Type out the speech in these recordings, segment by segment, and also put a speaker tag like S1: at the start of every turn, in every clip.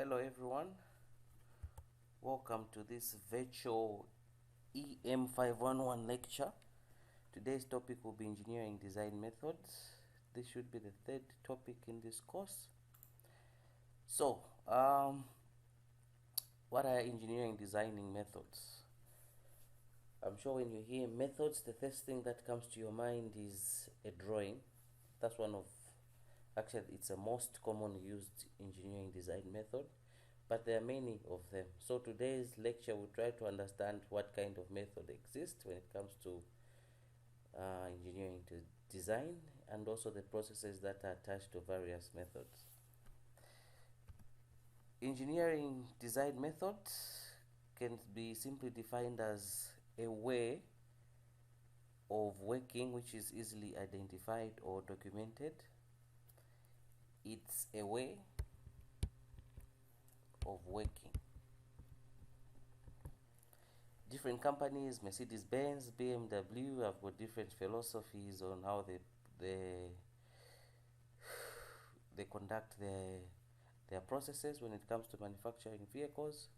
S1: Hello everyone, welcome to this virtual EM511 lecture. Today's topic will be engineering design methods. This should be the third topic in this course. So, what are engineering designing methods? I'm sure when you hear methods, the first thing that comes to your mind is a drawing. That's actually it's a most commonly used engineering design method, but there are many of them. So today's lecture will try to understand what kind of method exists when it comes to engineering design, and also the processes that are attached to various methods. Engineering design method can be simply defined as a way of working which is easily identified or documented. It's a way of working. Different companies, Mercedes-Benz, BMW, have got different philosophies on how they conduct their processes when it comes to manufacturing vehicles.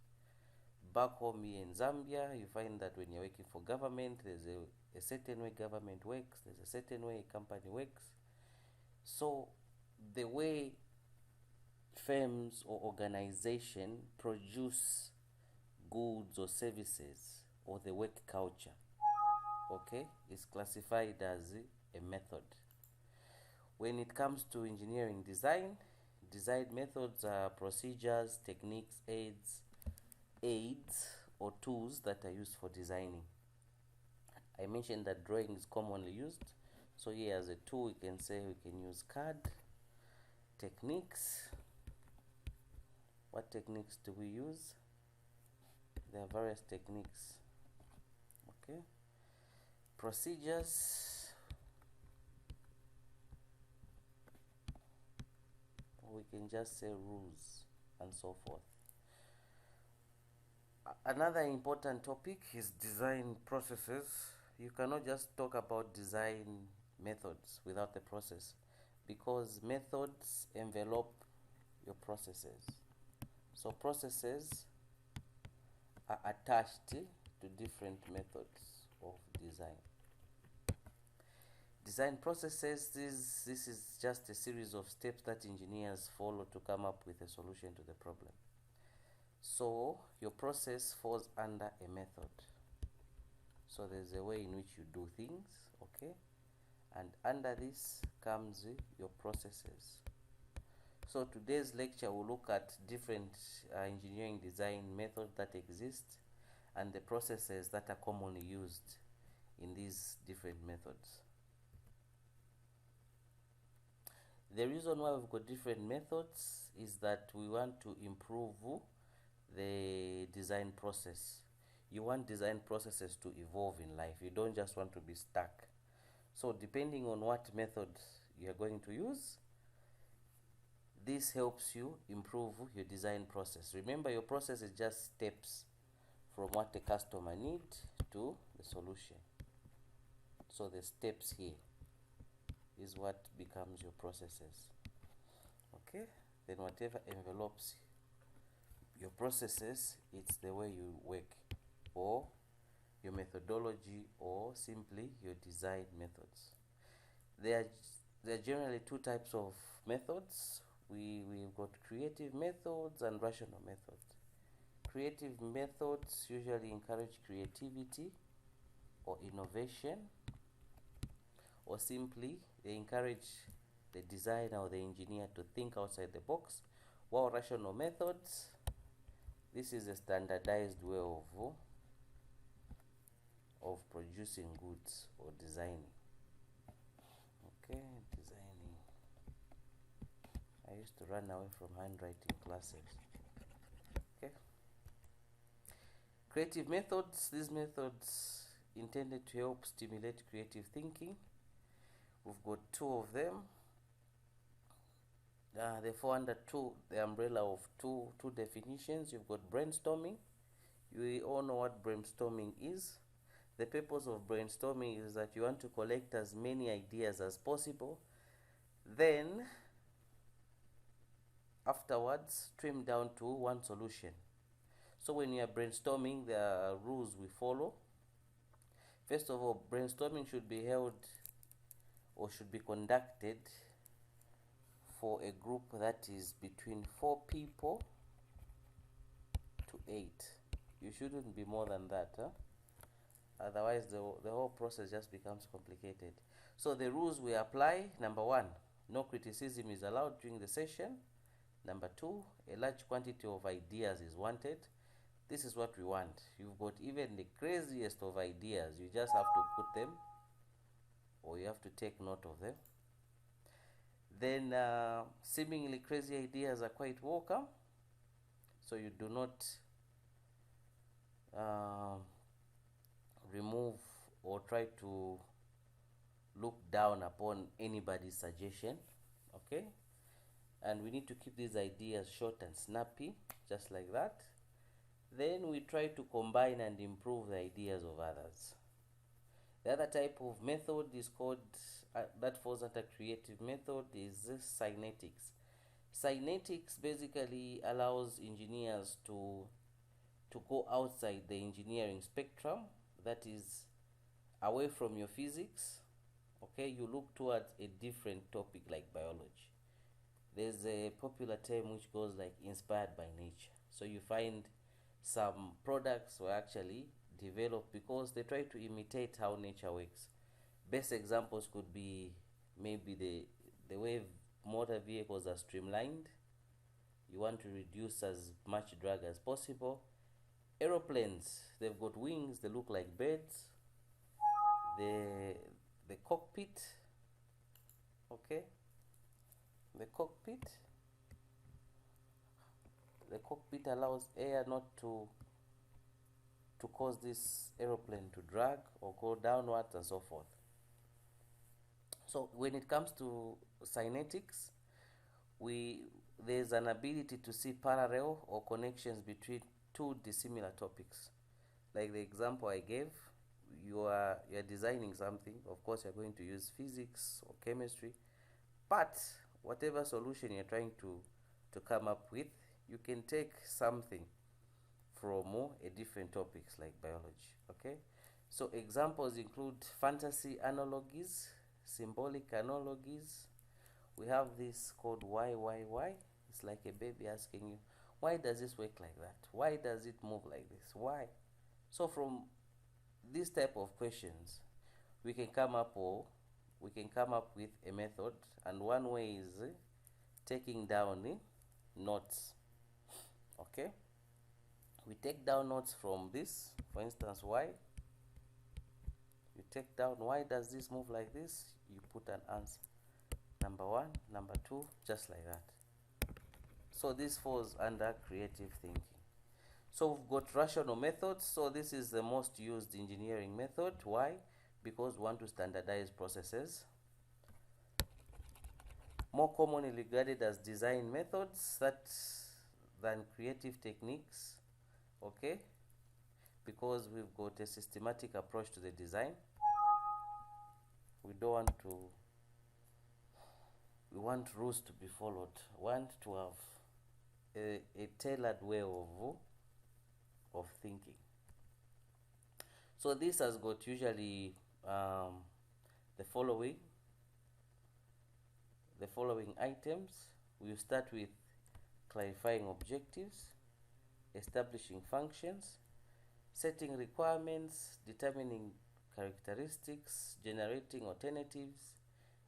S1: Back home here in Zambia, you find that when you're working for government, there's a certain way government works, there's a certain way a company works. So the way firms or organization produce goods or services, or the work culture, okay, is classified as a method. When it comes to engineering design methods are procedures, techniques, aids or tools that are used for designing. I mentioned that drawing is commonly used, so here as a tool we can say we can use CAD. Techniques, what techniques do we use? There are various techniques. Okay. Procedures, we can just say rules and so forth. Another important topic is design processes. You cannot just talk about design methods without the process, because methods envelop your processes. So processes are attached to different methods of design. Design processes, this is just a series of steps that engineers follow to come up with a solution to the problem. So your process falls under a method. So there's a way in which you do things, okay? And under this comes your processes. So today's lecture will look at different engineering design methods that exist and the processes that are commonly used in these different methods. The reason why we've got different methods is that we want to improve the design process. You want design processes to evolve in life. You don't just want to be stuck. So depending on what method you're going to use, this helps you improve your design process. Remember, your process is just steps from what the customer needs to the solution. So the steps here is what becomes your processes. Okay? Then whatever envelopes your processes, it's the way you work, or your methodology, or simply your design methods. There are generally two types of methods. We've got creative methods and rational methods. Creative methods usually encourage creativity or innovation, or simply they encourage the designer or the engineer to think outside the box. While rational methods, this is a standardized way of producing goods or designing. Okay, designing. I used to run away from handwriting classes. Okay. Creative methods, these methods intended to help stimulate creative thinking. We've got two of them. They fall under the umbrella of two definitions. You've got brainstorming. You all know what brainstorming is. The purpose of brainstorming is that you want to collect as many ideas as possible. Then afterwards trim down to one solution. So when you are brainstorming, there are rules we follow. First of all, brainstorming should be held or should be conducted for a group that is between 4 people to 8. You shouldn't be more than that, huh? Otherwise the whole process just becomes complicated. So the rules we apply: number 1, no criticism is allowed during the session. Number 2, a large quantity of ideas is wanted. This is what we want. You've got even the craziest of ideas, you just have to put them, or you have to take note of them. Then seemingly crazy ideas are quite welcome, so you do not remove or try to look down upon anybody's suggestion. Okay, and we need to keep these ideas short and snappy, just like that. Then we try to combine and improve the ideas of others. The other type of method is called, that falls under creative method, is cynetics. Cynetics basically allows engineers to go outside the engineering spectrum, that is away from your physics. Okay, you look towards a different topic like biology. There's a popular term which goes like inspired by nature. So you find some products were actually developed because they try to imitate how nature works. Best examples could be maybe the way motor vehicles are streamlined. You want to reduce as much drag as possible. Aeroplanes, they've got wings, they look like birds. The cockpit, okay, the cockpit allows air not to cause this aeroplane to drag or go downwards and so forth. So when it comes to cynetics, there's an ability to see parallel or connections between two dissimilar topics. Like the example I gave, you're designing something. Of course, you're going to use physics or chemistry, but whatever solution you're trying to come up with, you can take something from a different topics like biology. Okay, so examples include fantasy analogies, symbolic analogies. We have this called why. It's like a baby asking you, why does this work like that? Why does it move like this? Why? So from this type of questions, we can come up with a method, and one way is taking down notes. Okay, we take down notes from this. For instance, why, you take down why does this move like this, you put an answer, number 1, number 2, just like that. So this falls under creative thinking. So we've got rational methods. So this is the most used engineering method. Why? Because we want to standardize processes. More commonly regarded as design methods than creative techniques. Okay, because we've got a systematic approach to the design. We want rules to be followed. We want to have a tailored way of thinking. So this has got usually the following items. We start with clarifying objectives, establishing functions, setting requirements, determining characteristics, generating alternatives,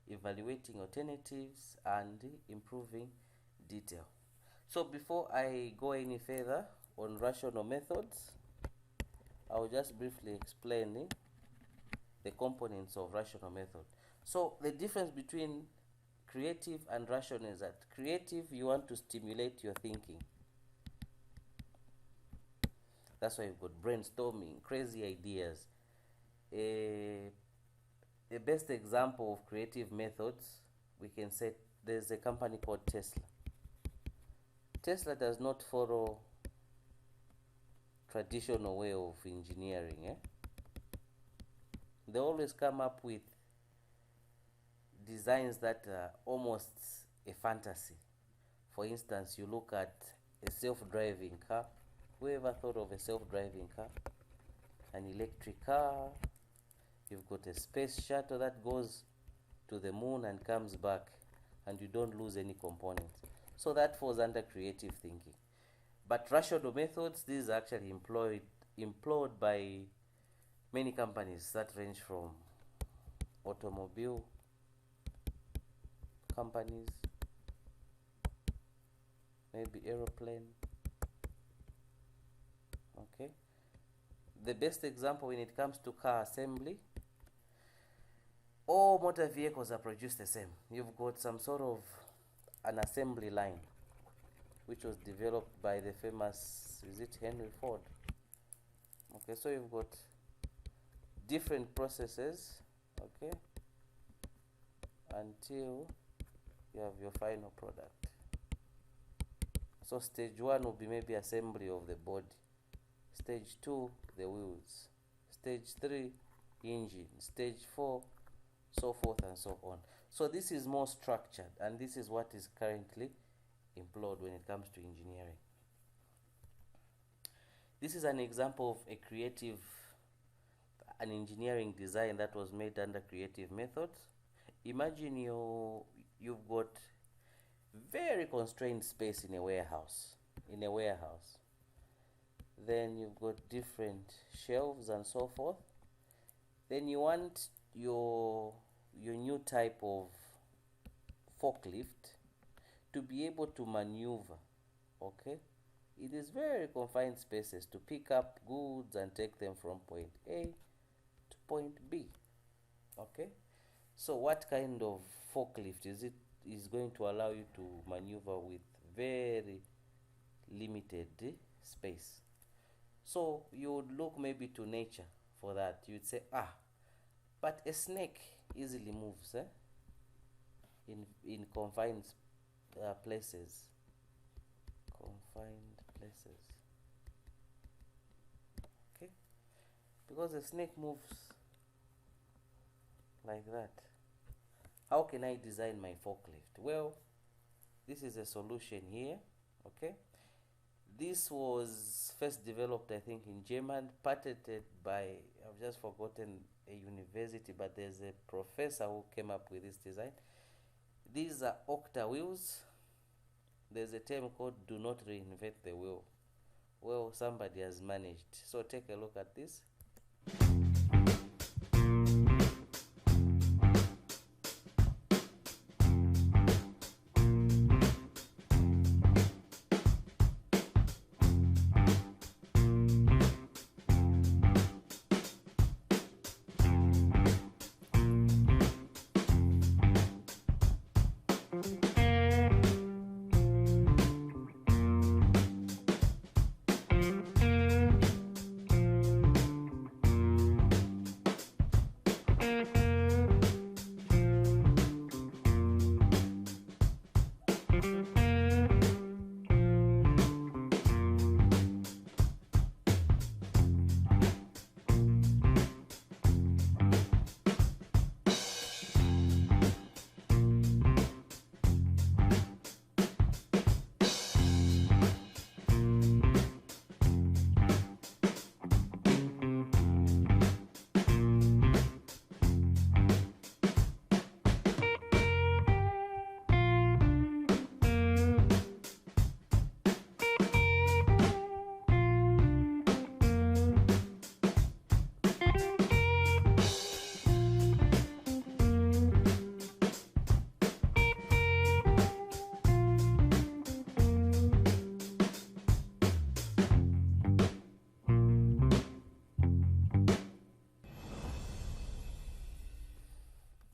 S1: evaluating alternatives, and improving detail. So before I go any further on rational methods, I will just briefly explain the components of rational method. So the difference between creative and rational is that creative, you want to stimulate your thinking. That's why you've got brainstorming, crazy ideas. The best example of creative methods, we can say there's a company called Tesla. Tesla does not follow traditional way of engineering. They always come up with designs that are almost a fantasy. For instance, you look at a self-driving car. Whoever thought of a self-driving car? An electric car. You've got a space shuttle that goes to the moon and comes back, and you don't lose any components. So that falls under creative thinking. But rational methods, these are actually employed by many companies that range from automobile companies, maybe aeroplane. Okay. The best example when it comes to car assembly, all motor vehicles are produced the same. You've got some sort of an assembly line which was developed by the famous, is it Henry Ford? Okay, so you've got different processes, okay, until you have your final product. So stage 1 will be maybe assembly of the body. Stage 2, the wheels. Stage 3, engine. Stage 4, so forth and so on. So this is more structured, and this is what is currently employed when it comes to engineering. This is an example of a creative, an engineering design that was made under creative methods. Imagine you've got very constrained space in a warehouse. Then you've got different shelves and so forth. Then you want your new type of forklift to be able to maneuver, okay? It is very confined spaces to pick up goods and take them from point A to point B, okay? So what kind of forklift is going to allow you to maneuver with very limited space? So you would look maybe to nature for that. You would say, but a snake easily moves in confined places. Okay, because a snake moves like that. How can I design my forklift? Well, this is a solution here, okay? This was first developed, I think, in Germany, patented by, I've just forgotten a university, but there's a professor who came up with this design. These are octa wheels. There's a term called do not reinvent the wheel. Well, somebody has managed. So take a look at this.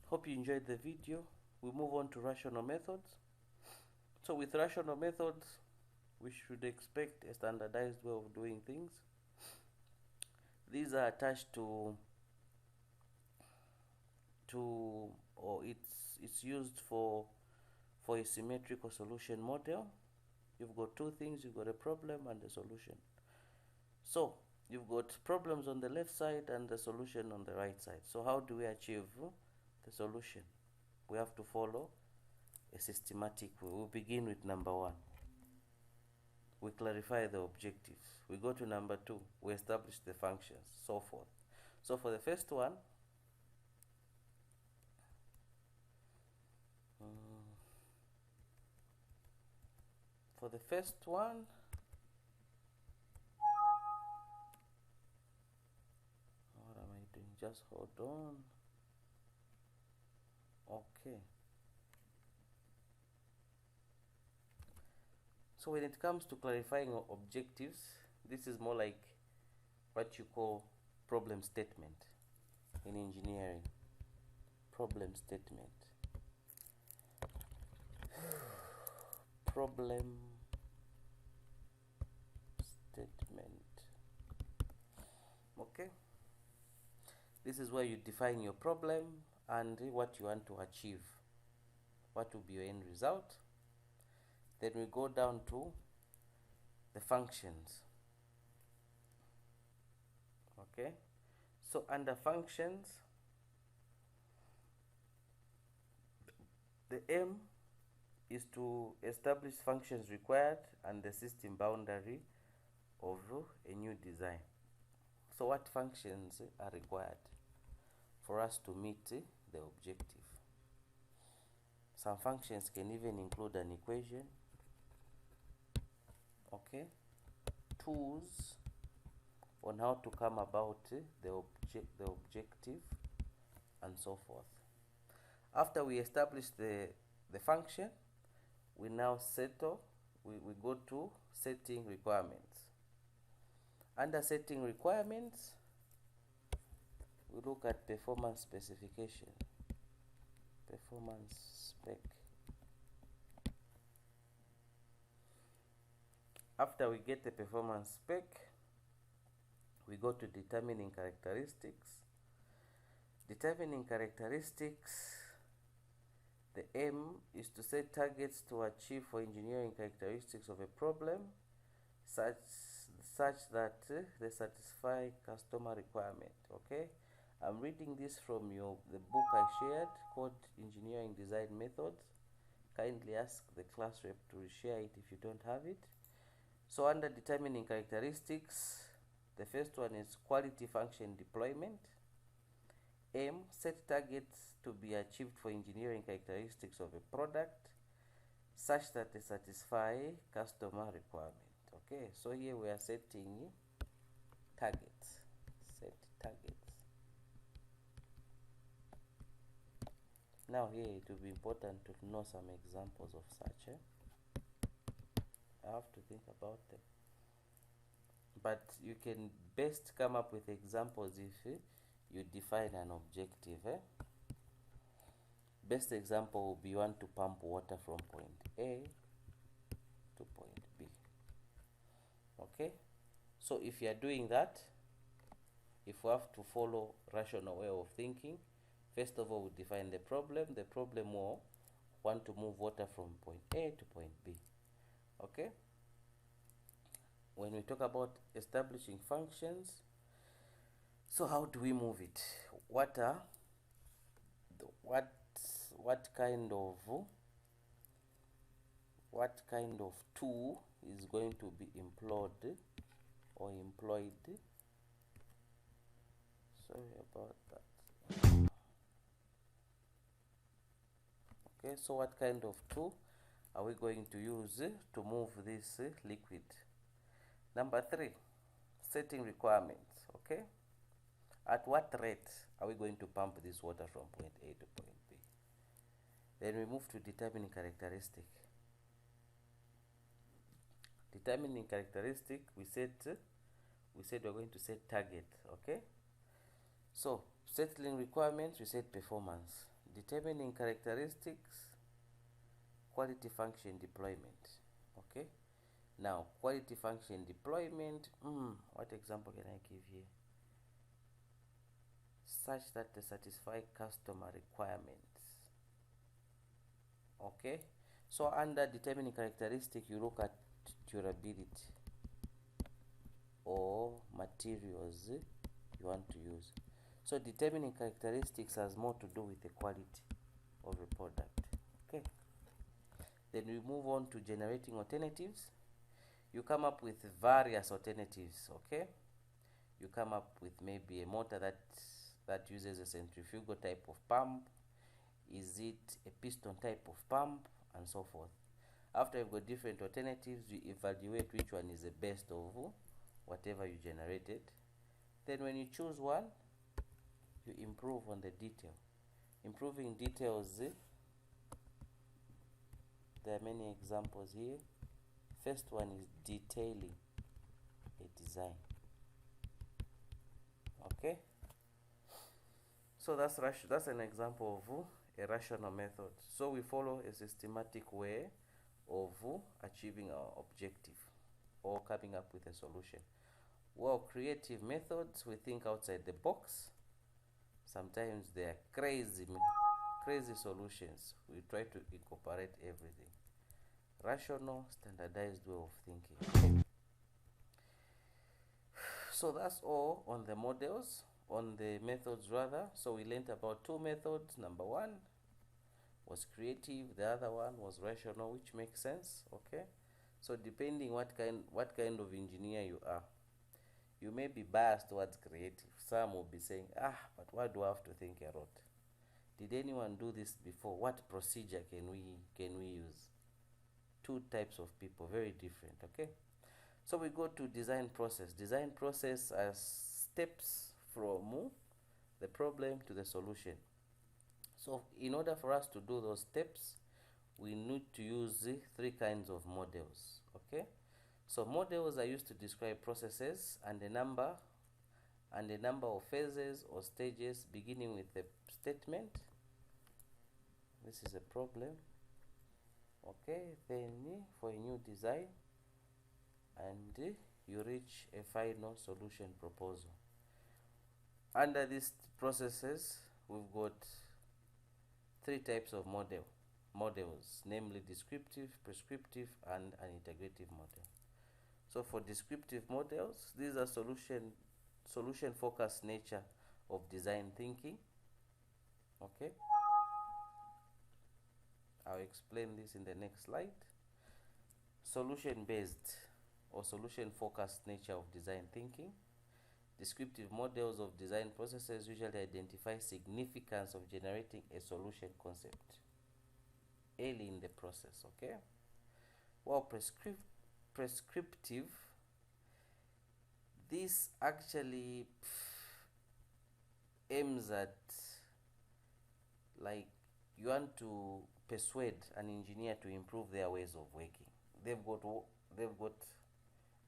S1: Hope you enjoyed the video. We move on to rational methods. So with rational methods, we should expect a standardized way of doing things. These are attached or it's used for a symmetrical solution model. You've got two things. You've got a problem and a solution. So you've got problems on the left side and the solution on the right side. So how do we achieve the solution? We have to follow a systematic way. We'll begin with number 1. We clarify the objectives. We go to number 2. We establish the functions, so forth. So for the first one, what am I doing? Just hold on. Okay. So when it comes to clarifying objectives, this is more like what you call problem statement in engineering. Problem statement. Problem statement. Okay. This is where you define your problem and what you want to achieve. What will be your end result? Then we go down to the functions. Okay. So under functions, the aim is to establish functions required and the system boundary of a new design. So what functions are required for us to meet the objective? Some functions can even include an equation, okay, tools on how to come about the objective, and so forth. After we establish the function, we now we go to setting requirements. Under setting requirements, we look at performance specification, performance spec. After we get the performance spec, we go to determining characteristics. Determining characteristics, the aim is to set targets to achieve for engineering characteristics of a problem such that they satisfy customer requirement. Okay, I'm reading this from the book I shared called Engineering Design Methods. Kindly ask the class rep to reshare it if you don't have it. So under determining characteristics, the first one is quality function deployment. Aim, set targets to be achieved for engineering characteristics of a product such that they satisfy customer requirement. Okay, so here we are setting targets. Set targets. Now here it will be important to know some examples of such. I have to think about them. But you can best come up with examples if you define an objective. Best example will be you want to pump water from point A to point B. Okay, so if you are doing that, if we have to follow rational way of thinking, first of all we define the problem. The problem will want to move water from point A to point B. Okay, when we talk about establishing functions, so how do we move it? What kind of tool is going to be employed? Sorry about that. Okay, so what kind of tool are we going to use to move this liquid? Number 3, setting requirements. Okay, at what rate are we going to pump this water from point A to point B? Then we move to determining characteristic. Determining characteristic, we said we're going to set target. Okay, so settling requirements, we set performance. Determining characteristics, quality function deployment. Okay, now quality function deployment, what example can I give here? Such that they satisfy customer requirements. Okay, so under determining characteristic, you look at durability or materials you want to use. So determining characteristics has more to do with the quality of a product. Okay, Then we move on to generating alternatives. You come up with various alternatives, okay? You come up with maybe a motor that uses a centrifugal type of pump. Is it a piston type of pump, and so forth. After you've got different alternatives, you evaluate which one is the best of whatever you generated. Then when you choose one, you improve on the detail. Improving details, there are many examples here. First one is detailing a design. Okay, so that's an example of a rational method. So we follow a systematic way of achieving our objective or coming up with a solution. Well, creative methods, we think outside the box. Sometimes they are crazy solutions. We try to incorporate everything. Rational, standardized way of thinking. So that's all on the models, on the methods rather. So we learned about two methods. Number one was creative, the other one was rational, which makes sense. Okay, so depending what kind of engineer you are, you may be biased towards creative. Some will be saying, but why do I have to think a lot? Did anyone do this before? What procedure can we use? Two types of people, very different. Okay, so we go to design process. Design process as steps from the problem to the solution. So in order for us to do those steps, we need to use three kinds of models. Okay, so models are used to describe processes and a number of phases or stages, beginning with a statement. This is a problem. Okay, then for a new design, and you reach a final solution proposal. Under these processes, we've got three types of models, namely descriptive, prescriptive, and an integrative model. So for descriptive models, these are solution focused nature of design thinking. Okay, I'll explain this in the next slide. Solution based or solution focused nature of design thinking. Descriptive models of design processes usually identify significance of generating a solution concept early in the process. Okay, while prescriptive, this actually aims at, like, you want to persuade an engineer to improve their ways of working. They've got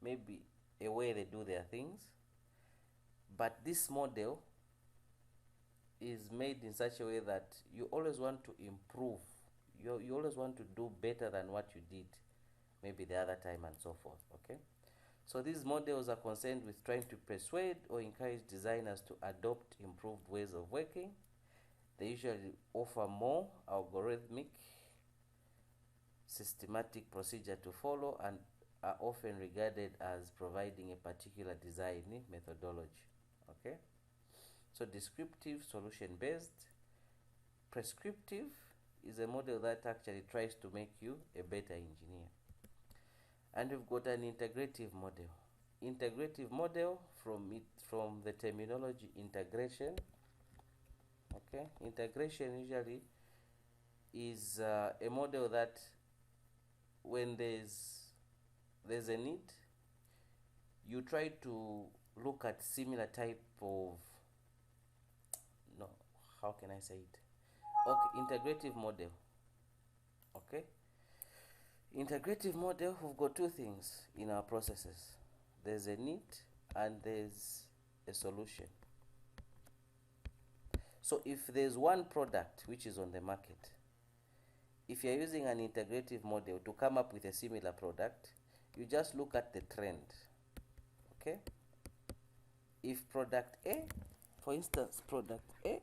S1: maybe a way they do their things, but this model is made in such a way that you always want to improve. You always want to do better than what you did maybe the other time, and so forth. Okay, so these models are concerned with trying to persuade or encourage designers to adopt improved ways of working. They usually offer more algorithmic, systematic procedure to follow, and are often regarded as providing a particular design methodology. Okay, so descriptive, solution based. Prescriptive is a model that actually tries to make you a better engineer. And we've got an integrative model. Integrative model, from the terminology integration. Okay, integration usually is a model that when there's a need, you try to look at similar type of, no, how can I say it? Okay, integrative model. Okay, integrative model, we've got two things in our processes. There's a need and there's a solution. So if there's one product which is on the market, if you're using an integrative model to come up with a similar product, you just look at the trend. Okay, if product A, for instance, product A,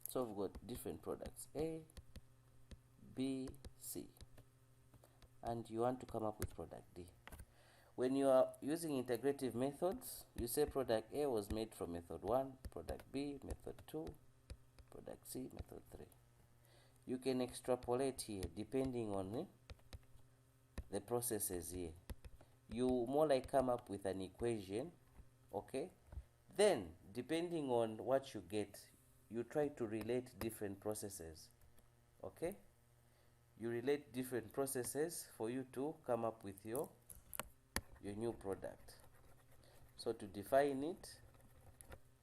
S1: so we've got different products, A, B, C, and you want to come up with product D. When you are using integrative methods, you say product A was made from method 1, product B, method 2, product C, method 3. You can extrapolate here depending on the processes here. You more like come up with an equation, okay? Then, depending on what you get, you try to relate different processes, okay? You relate different processes for you to come up with your new product. So to define it,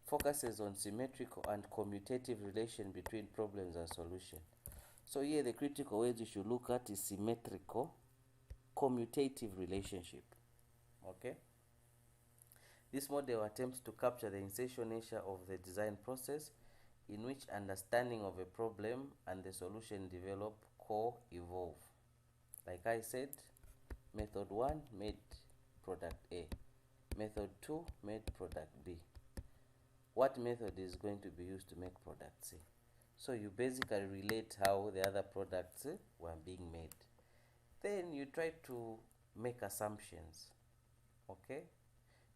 S1: focuses on symmetrical and commutative relation between problems and solution. So here the critical words you should look at is symmetrical, commutative relationship, okay? This model attempts to capture the essential nature of the design process in which understanding of a problem and the solution develop co-evolve. Like I said, method 1 made product A. Method 2 made product B. What method is going to be used to make product C? So you basically relate how the other products were being made. Then you try to make assumptions, okay?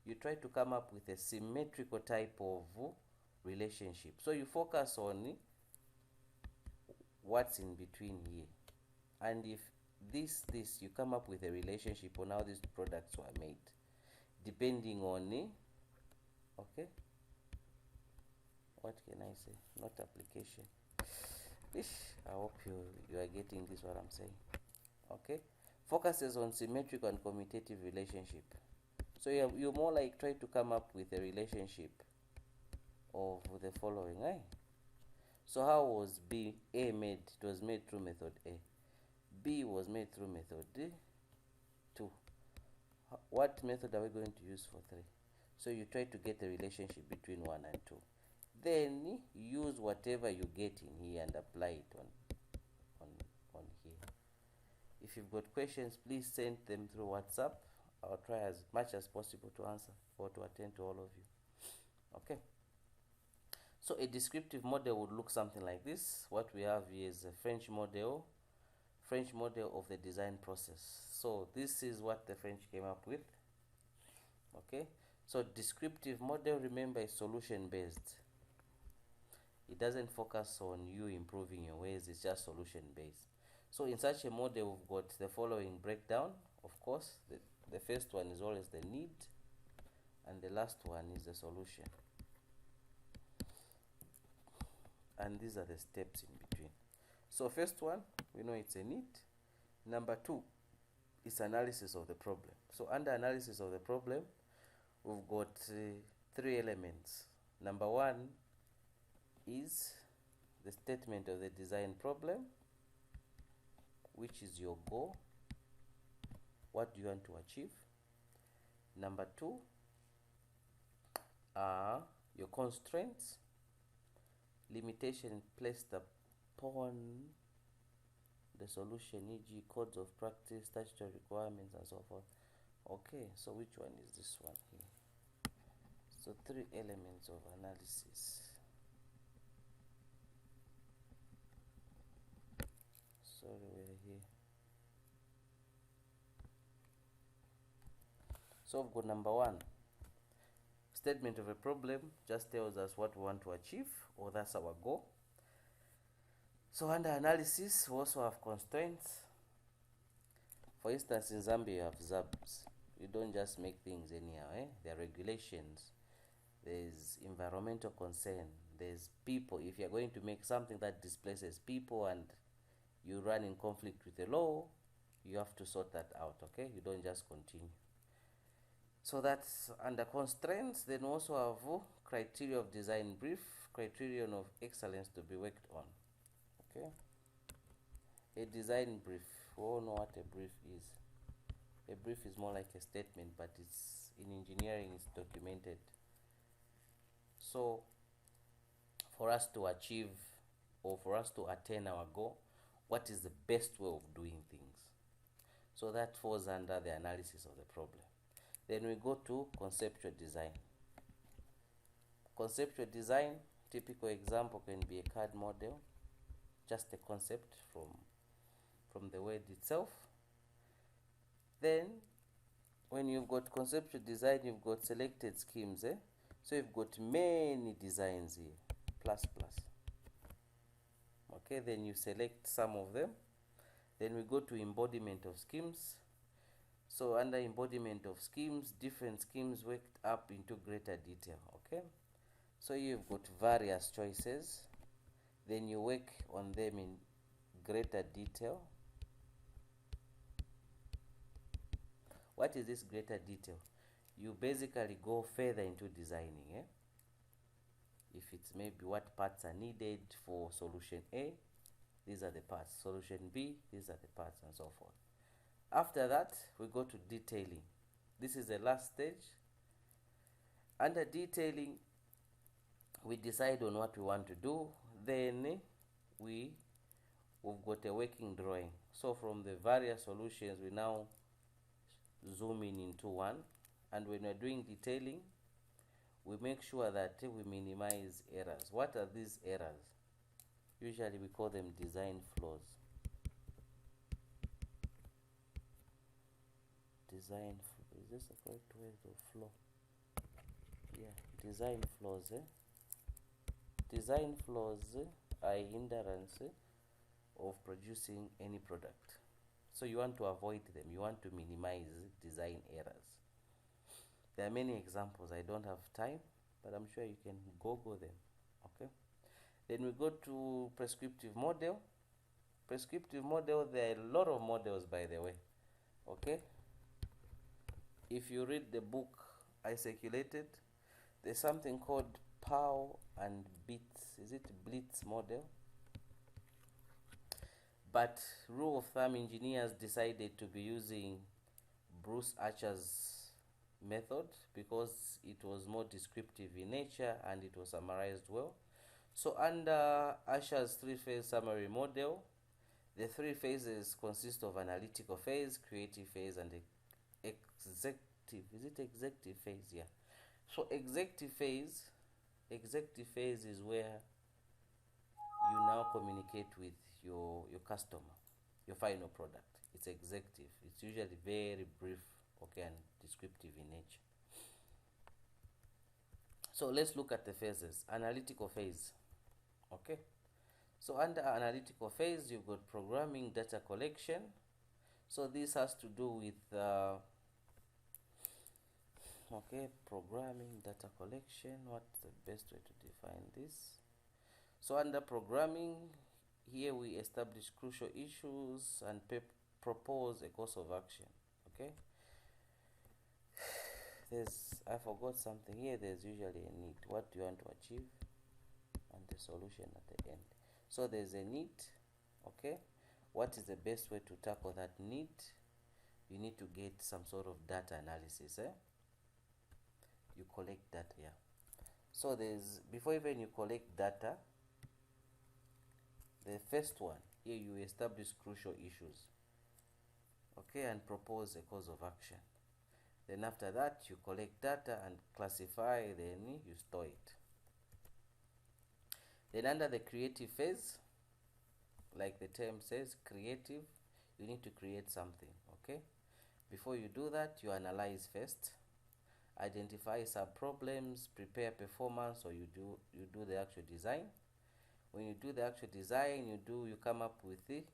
S1: You try to come up with a symmetrical type of relationship. So you focus on what's in between here. And if this, you come up with a relationship on how these products were made, depending on, okay? What can I say? Not application. I hope you are getting this, what I'm saying. Okay? Focuses on symmetrical and commutative relationship. So you more like try to come up with a relationship of the following, right? So how was A made? It was made through method A. B was made through method D. 2. What method are we going to use for 3? So you try to get the relationship between 1 and 2. Then use whatever you get in here and apply it on here. If you've got questions, please send them through WhatsApp. I'll try as much as possible to answer or to attend to all of you. Okay. So a descriptive model would look something like this. What we have here is a French model of the design process. So this is what the French came up with. Okay. So descriptive model, remember, is solution based. It doesn't focus on you improving your ways, it's just solution based. So in such a model, we've got the following breakdown. Of course, the first one is always the need, and the last one is the solution. And these are the steps in between. So first one, we know it's a need. Number 2 is analysis of the problem. So under analysis of the problem, we've got 3 elements. Number 1 is the statement of the design problem, which is your goal. What do you want to achieve? Number 2 are your constraints, limitation placed upon the solution, e.g. codes of practice, statutory requirements, and so forth. Okay, so which one is this one here? So 3 elements of analysis. Sorry, we're here. So we've got number 1. Statement of a problem just tells us what we want to achieve, or that's our goal. So under analysis, we also have constraints. For instance, in Zambia, you have ZABs. You don't just make things anyhow, eh? There are regulations. There's environmental concern. There's people. If you're going to make something that displaces people and you run in conflict with the law, you have to sort that out, okay? You don't just continue. So that's under constraints. Then also have criteria of design brief, criterion of excellence to be worked on, okay? A design brief, we all know what a brief is. A brief is more like a statement, but it's in engineering, it's documented. So for us to achieve, or for us to attain our goal, what is the best way of doing things? So that falls under the analysis of the problem. Then we go to conceptual design. Conceptual design, typical example can be a CAD model, just a concept from the word itself. Then when you've got conceptual design, you've got selected schemes, eh? So you've got many designs here, plus. Okay, then you select some of them. Then we go to embodiment of schemes. So under embodiment of schemes, different schemes worked up into greater detail. Okay, so you've got various choices, then you work on them in greater detail. What is this greater detail? You basically go further into designing. If it's maybe what parts are needed for solution A, these are the parts. Solution B, these are the parts, and so forth. After that, we go to detailing. This is the last stage. Under detailing, we decide on what we want to do. Then we've got a working drawing. So from the various solutions, we now zoom in into one. And when we're doing detailing, we make sure that we minimize errors. What are these errors? Usually we call them design flaws. Is this the correct word of flaw? Yeah, design flaws. Design flaws are hindrance of producing any product. So you want to avoid them. You want to minimize design errors. There are many examples. I don't have time, but I'm sure you can Google them. Okay. Then we go to prescriptive model. Prescriptive model, there are a lot of models, by the way. Okay. If you read the book I circulated, there's something called POW and BITS. Is it Blitz model? But rule of thumb, engineers decided to be using Bruce Archer's method because it was more descriptive in nature and it was summarized well. So under Archer's three-phase summary model, the three phases consist of analytical phase, creative phase, and executive. Is it executive phase? Yeah. So executive phase is where you now communicate with your customer, your final product. It's executive. It's usually very brief, okay, and descriptive in nature. So let's look at the phases. Analytical phase. Okay. So under analytical phase, you've got programming, data collection. So this has to do with okay, programming, data collection. What's the best way to define this? So under programming, here we establish crucial issues and propose a course of action. Okay. I forgot something here. There's usually a need. What do you want to achieve? And the solution at the end. So there's a need. Okay. What is the best way to tackle that need? You need to get some sort of data analysis. You collect data. Yeah. So before even you collect data, the first one here, you establish crucial issues, okay, and propose a course of action. Then after that, you collect data and classify, then you store it. Then under the creative phase, like the term says, creative, you need to create something. Okay, before you do that, you analyze first, identify sub problems, prepare performance, or you do the actual design. When you do the actual design, you come up with the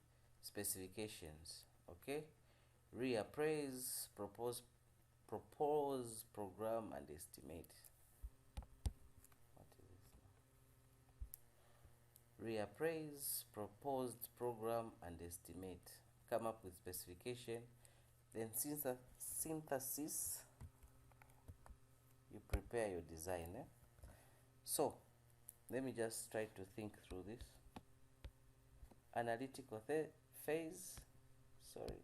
S1: specifications. Okay, reappraise, propose, program, and estimate. What is this now? Reappraise, proposed, program, and estimate. Come up with specification. Then synthesis. You prepare your design. So let me just try to think through this. Analytical phase. Sorry.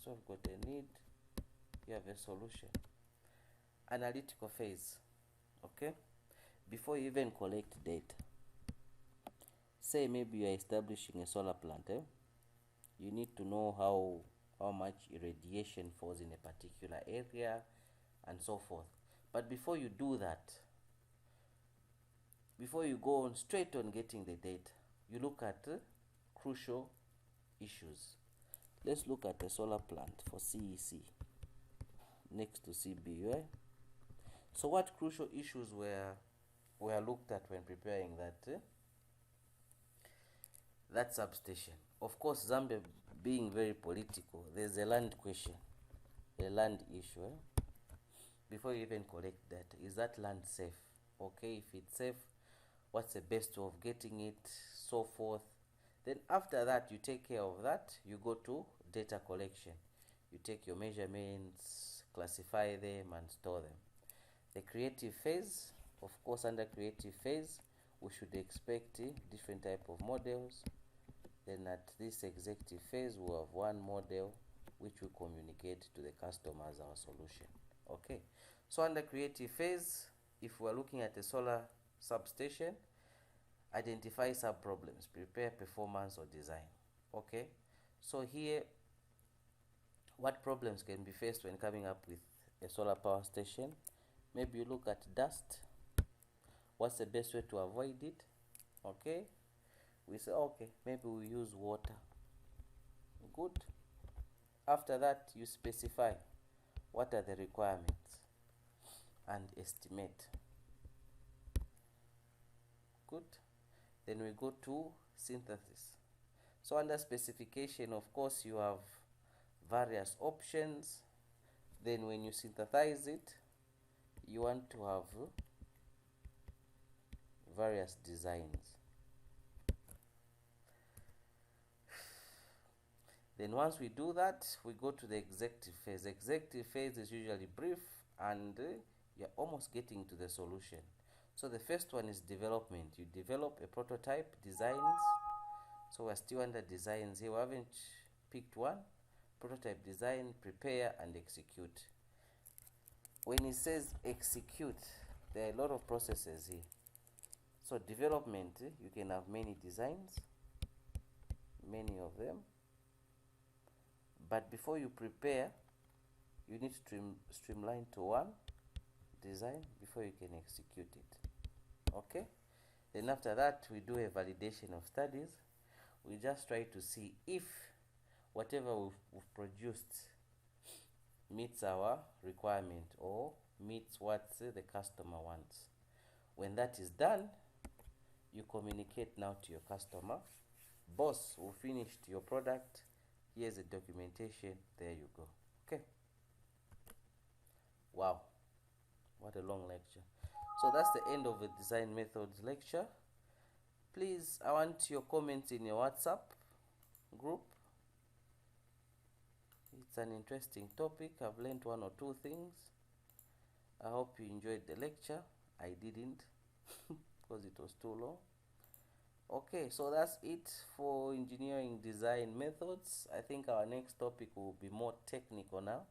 S1: So I've got a need. You have a solution. Analytical phase. Okay. Before you even collect data, say maybe you are establishing a solar plant. You need to know how much irradiation falls in a particular area and so forth. But before you do that, before you go on straight on getting the data, you look at crucial issues. Let's look at the solar plant for CEC next to CBU. So what crucial issues were looked at when preparing that? that substation. Of course, Zambia being very political, there's a land question, a land issue. Before you even collect data, is that land safe? Okay, if it's safe, what's the best way of getting it, so forth. Then after that, you take care of that, you go to data collection. You take your measurements, classify them, and store them. The creative phase, of course, under creative phase, we should expect different type of models. Then at this executive phase, we have one model which we communicate to the customer as our solution. Okay, so under creative phase, if we're looking at a solar substation, identify sub problems, prepare performance or design. Okay, so here, what problems can be faced when coming up with a solar power station? Maybe you look at dust. What's the best way to avoid it? Okay, we say, okay, maybe we use water. Good. After that, you specify what are the requirements and estimate. Good. Then we go to synthesis. So under specification, of course, you have various options. Then when you synthesize it, you want to have various designs. Then once we do that, we go to the executive phase. Executive phase is usually brief, and you're almost getting to the solution. So the first one is development. You develop a prototype, designs. So we're still under designs here. We haven't picked one. Prototype, design, prepare, and execute. When it says execute, there are a lot of processes here. So development, you can have many designs, many of them. But before you prepare, you need to streamline to one design before you can execute it. Okay? Then after that, we do a validation of studies. We just try to see if whatever we've produced meets our requirement or meets what the customer wants. When that is done, you communicate now to your customer. Boss, we finished your product. Here's the documentation. There you go. Okay. Wow. What a long lecture. So that's the end of the design methods lecture. Please, I want your comments in your WhatsApp group. It's an interesting topic. I've learned one or two things. I hope you enjoyed the lecture. I didn't because it was too long. Okay, so that's it for engineering design methods. I think our next topic will be more technical now.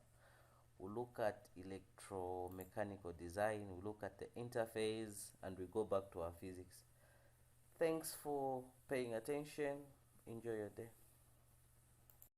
S1: We'll look at electromechanical design, we'll look at the interface, and we go back to our physics. Thanks for paying attention. Enjoy your day.